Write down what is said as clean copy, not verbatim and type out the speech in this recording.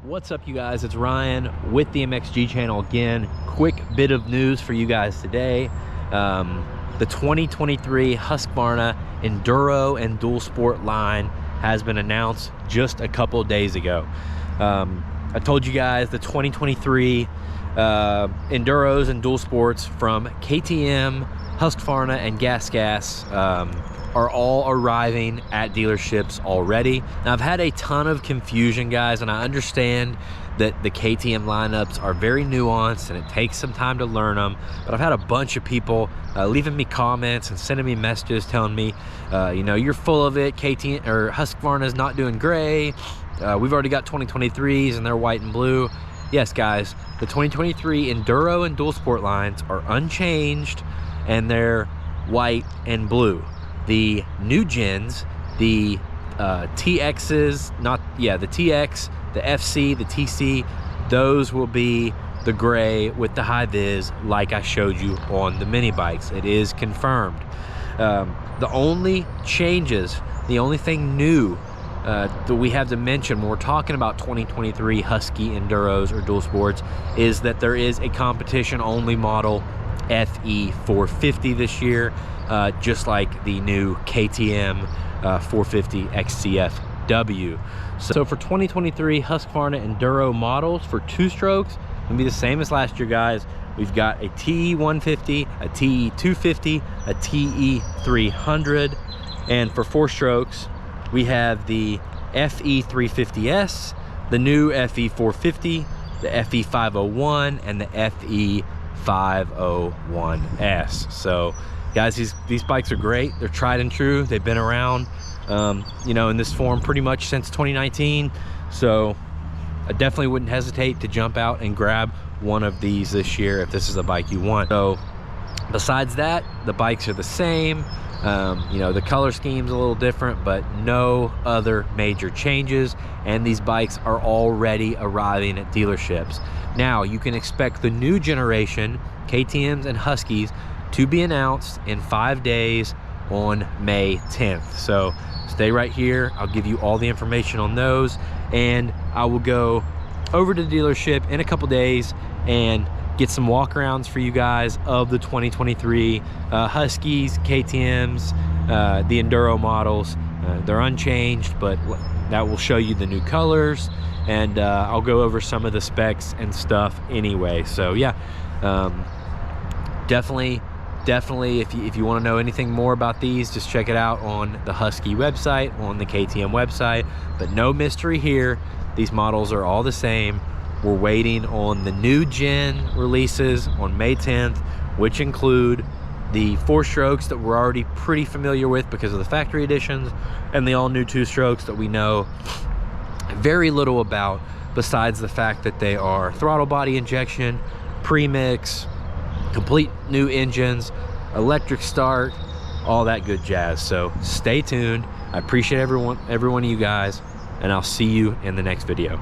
What's up, you guys? It's Ryan with the MXG channel again. Quick bit of news for you guys today. The 2023 Husqvarna Enduro and Dual Sport line has been announced just a couple days ago. I told you guys the 2023 Enduros and Dual Sports from KTM, Husqvarna, and Gas are all arriving at dealerships already. Now, I've had a ton of confusion, guys, and I understand that the KTM lineups are very nuanced and it takes some time to learn them, but I've had a bunch of people leaving me comments and sending me messages telling me, you know, you're full of it, KTM or Husqvarna is not doing gray. We've already got 2023s and they're white and blue. Yes, guys, the 2023 Enduro and Dual Sport lines are unchanged and they're white and blue. The new gens, the TXs, the TX, the FC, the TC, those will be the gray with the high vis like I showed you on the mini bikes. It is confirmed. The only changes, the only thing new that we have to mention when we're talking about 2023 Husky Enduros or Dual Sports is that there is a competition only model FE 450 this year, just like the new KTM 450 XCFW. So for 2023 Husqvarna Enduro models for two strokes, it'll be the same as last year, guys. We've got a TE 150, a TE 250, a TE 300, and for four strokes we have the FE 350S, the new FE 450, the FE 501, and the FE 501S. So guys, these bikes are great. They're tried and true. They've been around you know, in this form pretty much since 2019. So I definitely wouldn't hesitate to jump out and grab one of these this year if this is a bike you want. So besides that, the bikes are the same. You know, the color scheme's a little different, but no other major changes, and these bikes are already arriving at dealerships. Now you can expect the new generation KTMs and Huskies to be announced in 5 days on May 10th. So stay right here. I'll give you all the information on those, and I will go over to the dealership in a couple days and get some walkarounds for you guys of the 2023 Huskies, KTMs, the Enduro models. They're unchanged, but that will show you the new colors, and I'll go over some of the specs and stuff anyway. So yeah, definitely if you want to know anything more about these, just check it out on the Husky website, on the KTM website. But no mystery here, these models are all the same. We're waiting on the new gen releases on May 10th, which include the four strokes that we're already pretty familiar with because of the factory editions, and the all new two strokes that we know very little about, besides the fact that they are throttle body injection, premix, complete new engines, electric start, all that good jazz. So stay tuned. I appreciate every one of you guys, and I'll see you in the next video.